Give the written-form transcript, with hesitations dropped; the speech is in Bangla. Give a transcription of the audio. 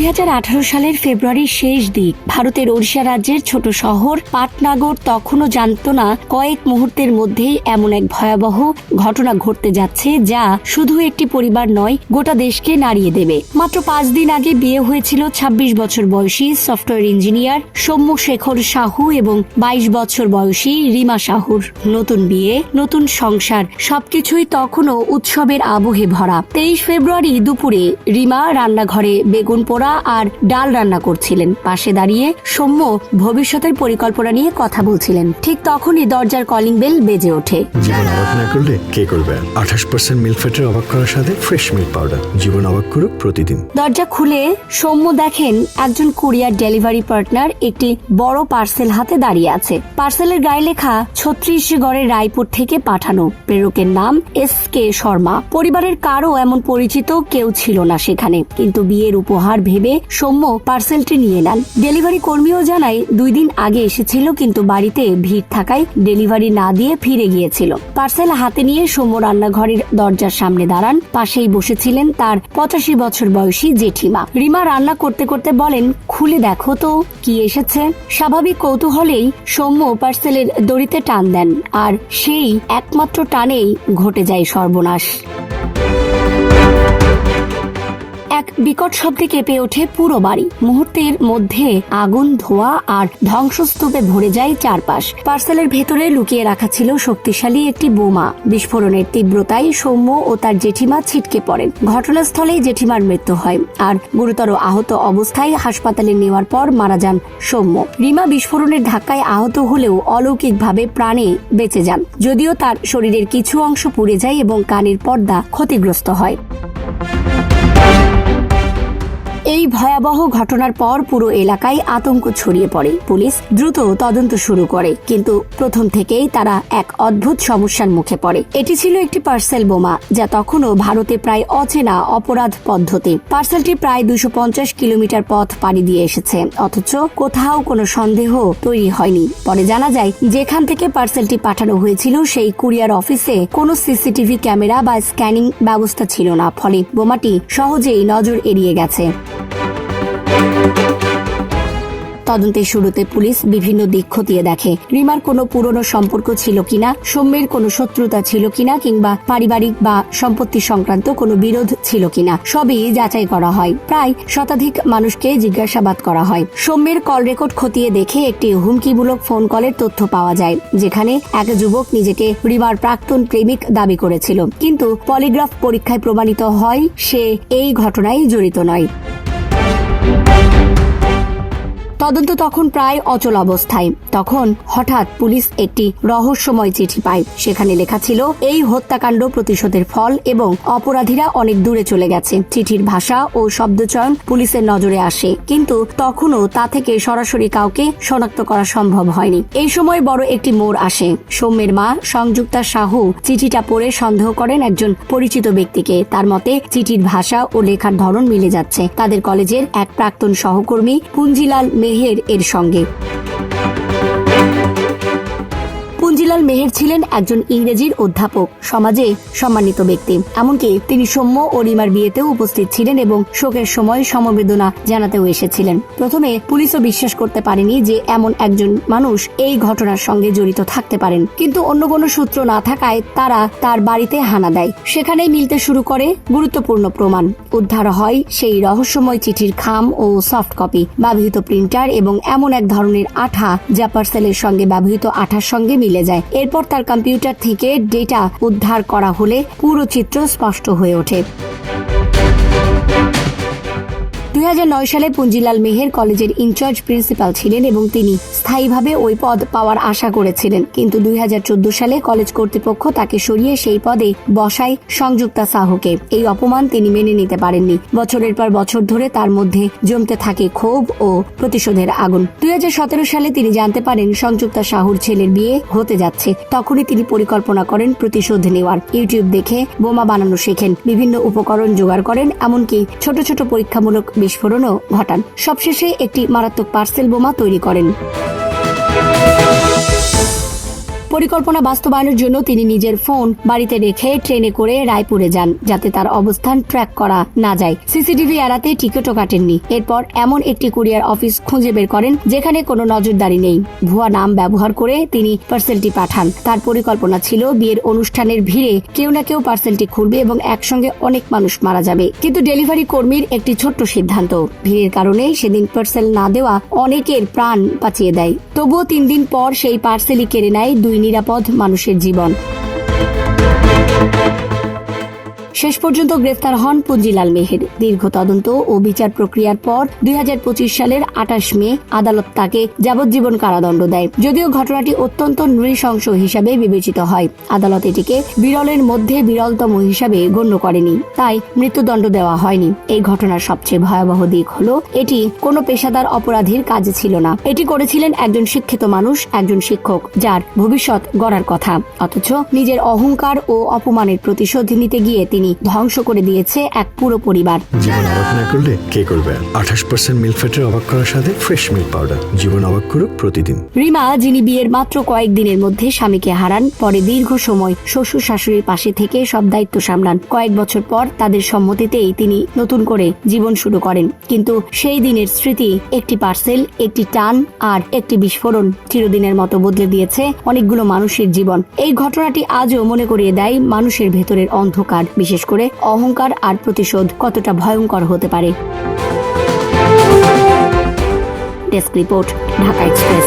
2018 সালের ফেব্রুয়ারির শেষ দিক ভারতের ওড়িশা রাজ্যের ছোট শহর পাটনাগর তখনও জানত না কয়েক মুহূর্তের মধ্যেই এমন এক ভয়াবহ ঘটনা ঘটতে যাচ্ছে যা শুধু একটি পরিবার নয়, গোটা দেশকে নাড়িয়ে দেবে। মাত্র 5 দিন আগে বিয়ে হয়েছিল 26 বছর বয়সী সফটওয়্যার ইঞ্জিনিয়ার সৌম্য শেখর সাহু এবং 22 বছর বয়সী রিমা সাহুর। নতুন বিয়ে, নতুন সংসার, সবকিছুই তখনও উৎসবের আবহে ভরা। 23 ফেব্রুয়ারি দুপুরে রিমা রান্নাঘরে বেগুন পোড়া আর ডাল রান্না করছিলেন। পাশে দাঁড়িয়ে সৌম্য ভবিষ্যতের পরিকল্পনা নিয়ে কথা বলছিলেন। ঠিক তখনই দরজার কলিং বেল বেজে ওঠে। জীবন অবাক না করলে কে করবে? 28% মিল্ক ফ্যাটের অবাক করার সাথে ফ্রেশ মিল্ক পাউডার। জীবন অবাক করুক প্রতিদিন। দরজা খুলে সৌম্য দেখেন একজন কুরিয়ার ডেলিভারি পার্টনার একটি বড় পার্সেল হাতে দাঁড়িয়ে আছে। পার্সেলের গায়ে লেখা ছত্তিশগড়ের রায়পুর থেকে পাঠানো। প্রেরকের নাম SK শর্মা। পরিবারের কারো এমন পরিচিত কেউ ছিল না সেখানে, কিন্তু বিয়ের উপহার ভেবে সৌম্য পার্সেলটি নিয়ে নেন। ডেলিভারি কর্মীও জানায় 2 দিন আগে এসেছিল, কিন্তু বাড়িতে ভিড় থাকায় ডেলিভারি না দিয়ে ফিরে গিয়েছিল। পার্সেল হাতে নিয়ে সৌম্য রান্নাঘরের দরজার সামনে দাঁড়ান। পাশেই বসেছিলেন তার 85 বছর বয়সী জেঠিমা। রিমা রান্না করতে করতে বলেন, খুলে দেখো তো কি এসেছে। স্বাভাবিক কৌতূহলেই সৌম্য পার্সেলের দড়িতে টান দেন, আর সেই একমাত্র টানেই ঘটে যায় সর্বনাশ। এক বিকট শব্দে কেঁপে ওঠে পুরো বাড়ি। মুহূর্তের মধ্যে আগুন, ধোঁয়া আর ধ্বংসস্তূপে ভরে যায় চারপাশ। পার্সেলের ভেতরে লুকিয়ে রাখা ছিল শক্তিশালী একটি বোমা। বিস্ফোরণের তীব্রতায় সৌম্য ও তার জেঠিমা ছিটকে পড়েন। ঘটনাস্থলেই জেঠিমার মৃত্যু হয়, আর গুরুতর আহত অবস্থায় হাসপাতালে নেওয়ার পর মারা যান সৌম্য। রিমা বিস্ফোরণের ধাক্কায় আহত হলেও অলৌকিকভাবে প্রাণে বেঁচে যান, যদিও তার শরীরের কিছু অংশ পুড়ে যায় এবং কানের পর্দা ক্ষতিগ্রস্ত হয়। এই ভয়াবহ ঘটনার পর পুরো এলাকায় আতঙ্ক ছড়িয়ে পড়ে। পুলিশ দ্রুত তদন্ত শুরু করে, কিন্তু প্রথম থেকেই তারা এক অদ্ভুত সমস্যার মুখে পড়ে। এটি ছিল একটি পার্সেল বোমা, যা তখনও ভারতে প্রায় অচেনা অপরাধ পদ্ধতি। পার্সেলটি প্রায় 250 কিলোমিটার পথ পাড়ি দিয়ে এসেছে, অথচ কোথাও কোনো সন্দেহ তৈরি হয়নি। পরে জানা যায়, যেখান থেকে পার্সেলটি পাঠানো হয়েছিল সেই কুরিয়ার অফিসে কোনো সিসিটিভি ক্যামেরা বা স্ক্যানিং ব্যবস্থা ছিল না, ফলে বোমাটি সহজেই নজর এড়িয়ে গেছে। তদন্তের শুরুতে পুলিশ বিভিন্ন দিক খতিয়ে দেখে। রিমার কোনো পুরনো সম্পর্ক ছিল কিনা, সৌম্যের কোনো শত্রুতা ছিল কিনা, কিংবা পারিবারিক বা সম্পত্তি সংক্রান্ত কোনো বিরোধ ছিল কিনা, সবই যাচাই করা হয়। প্রায় শতাধিক মানুষকে জিজ্ঞাসাবাদ করা হয়। সৌম্যের কল রেকর্ড খতিয়ে দেখে একটি হুমকিমূলক ফোন কলের তথ্য পাওয়া যায়, যেখানে এক যুবক নিজেকে রিমার প্রাক্তন প্রেমিক দাবি করেছিল, কিন্তু পলিগ্রাফ পরীক্ষায় প্রমাণিত হয় সে এই ঘটনায় জড়িত নয়। তদন্ত তখন প্রায় অচল অবস্থায়। তখন হঠাৎ পুলিশ একটি রহস্যময় চিঠি পায়। সেখানে লেখা ছিল, এই হত্যাকাণ্ড প্রতিশোধের ফল এবং অপরাধীরা অনেক দূরে চলে গেছে। চিঠির ভাষা ও শব্দচয়ন পুলিশের নজরে আসে, কিন্তু তখনও তা থেকে সরাসরি কাউকে শনাক্ত করা সম্ভব হয়নি। এই সময় বড় একটি মোড় আসে। সৌম্যের মা সংযুক্তা সাহু চিঠিটা পড়ে সন্দেহ করেন একজন পরিচিত ব্যক্তিকে। তার মতে চিঠির ভাষা ও লেখার ধরন মিলে যাচ্ছে তাদের কলেজের এক প্রাক্তন সহকর্মী পুঞ্জিলাল মেহের এর সঙ্গে। পুঞ্জিলাল মেহের ছিলেন একজন ইংরেজির অধ্যাপক, সমাজে সম্মানিত ব্যক্তি। এমনকি তিনি সৌম্য ও রিমার বিয়েতেও উপস্থিত ছিলেন এবং শোকের সময় সমবেদনা জানাতেও এসেছিলেন। প্রথমে পুলিশও বিশ্বাস করতে পারেনি যে এমন একজন মানুষ এই ঘটনার সঙ্গে জড়িত থাকতে পারেন, কিন্তু অন্য কোনো সূত্র না থাকায় তারা তার বাড়িতে হানা দেয়। সেখানেই মিলতে শুরু করে গুরুত্বপূর্ণ প্রমাণ। উদ্ধার হয় সেই রহস্যময় চিঠির খাম ও সফট কপি, ব্যবহৃত প্রিন্টার এবং এমন এক ধরনের আঠা যা পার্সেলের সঙ্গে ব্যবহৃত আঠার সঙ্গে মিলে যায়। এরপর তার কম্পিউটার থেকে ডেটা উদ্ধার করা হলে পুরো চিত্র স্পষ্ট হয়ে ওঠে। 2009 সালে পুঞ্জিলাল মেহের কলেজের ইনচার্জ প্রিন্সিপাল ছিলেন এবং তিনি স্থায়ীভাবে ওই পদ পাওয়ার আশা করেছিলেন, কিন্তু 2014 সালে কলেজ কর্তৃপক্ষ তাকে সরিয়ে সেই পদে বসায় সংযুক্তা সাহুকে। এই অপমান তিনি মেনে নিতে পারেননি। বছরের পর বছর ধরে তার মধ্যে জমতে থাকে ক্ষোভ ও প্রতিশোধের আগুন। 2017 সালে তিনি জানতে পারেন সংযুক্তা সাহুর ছেলের বিয়ে হতে যাচ্ছে। তখনই তিনি পরিকল্পনা করেন প্রতিশোধ নেওয়ার। ইউটিউব দেখে বোমা বানানো শেখেন, বিভিন্ন উপকরণ জোগাড় করেন, এমনকি ছোট ছোট পরীক্ষামূলক বিস্ফোরণও ঘটান। সবশেষে একটি মারাত্মক পার্সেল বোমা তৈরি করেন। পরিকল্পনা বাস্তবায়নের জন্য তিনি নিজের ফোন বাড়িতে রেখে ট্রেনে করে রায়পুরে যান, যাতে তার অবস্থান ট্র্যাক করা না যায়। সিসিটিভি এড়াতে টিকিটও কাটেননি। এরপর এমন একটি কুরিয়ার অফিস খুঁজে বের করেন যেখানে কোনো নজরদারি নেই। ভুয়া নাম ব্যবহার করে তিনি পার্সেলটি পাঠান। তার পরিকল্পনা ছিল বিয়ের অনুষ্ঠানের ভিড়ে কেউ না কেউ পার্সেলটি খুলবে এবং একসঙ্গে অনেক মানুষ মারা যাবে। কিন্তু ডেলিভারি কর্মীর একটি ছোট্ট সিদ্ধান্ত ভিড়ের কারণে সেদিন পার্সেল না দেওয়া অনেকের প্রাণ বাঁচিয়ে দেয়। তবুও 3 দিন পর সেই পার্সেলই কেড়ে নেয় 2 নিরাপদ মানুষের জীবন। শেষ পর্যন্ত গ্রেফতার হন পুঞ্জিলাল মেহের। দীর্ঘ তদন্ত ও বিচার প্রক্রিয়ার পর 2025 সালের 28 মে আদালত তাকে যাবজ্জীবন কারাদণ্ড দেয়। যদিও ঘটনাটি অত্যন্ত নৃশংস হিসাবে বিবেচিত হয়, আদালত এটিকে বিরলের মধ্যে বিরলতম হিসাবে গণ্য করেনি, তাই মৃত্যুদণ্ড দেওয়া হয়নি। এই ঘটনার সবচেয়ে ভয়াবহ দিক হলো এটি কোনো পেশাদার অপরাধীর কাজ ছিল না। এটি করেছিলেন একজন শিক্ষিত মানুষ, একজন শিক্ষক, যার ভবিষ্যৎ গড়ার কথা। অথচ নিজের অহংকার ও অপমানের প্রতিশোধ নিতে গিয়ে তিনি ধ্বংস করে দিয়েছে এক পুরো পরিবার। জীবন অবাক না করলে কে করবে? 28% মিল্ক ফ্যাটের অবাক করার সাথে ফ্রেশ মিল্ক পাউডার। জীবন অবাক করুক প্রতিদিন। রিমা, যিনি বিয়ের মাত্র কয়েকদিনের মধ্যে স্বামীকে হারান, পরে দীর্ঘ সময় শ্বশুর শাশুড়ির পাশে থেকে সব দায়িত্ব সামলান। কয়েক বছর পর তাদের সম্মতিতেই তিনি নতুন করে জীবন শুরু করেন। কিন্তু সেই দিনের স্মৃতি, একটি পার্সেল, একটি টান আর একটি বিস্ফোরণ চিরদিনের মতো বদলে দিয়েছে অনেকগুলো মানুষের জীবন। এই ঘটনাটি আজও মনে করিয়ে দেয় মানুষের ভেতরের অন্ধকার, বিশেষ করে অহংকার আর প্রতিশোধ কতটা ভয়ঙ্কর হতে পারে। Desk report, Dhaka express.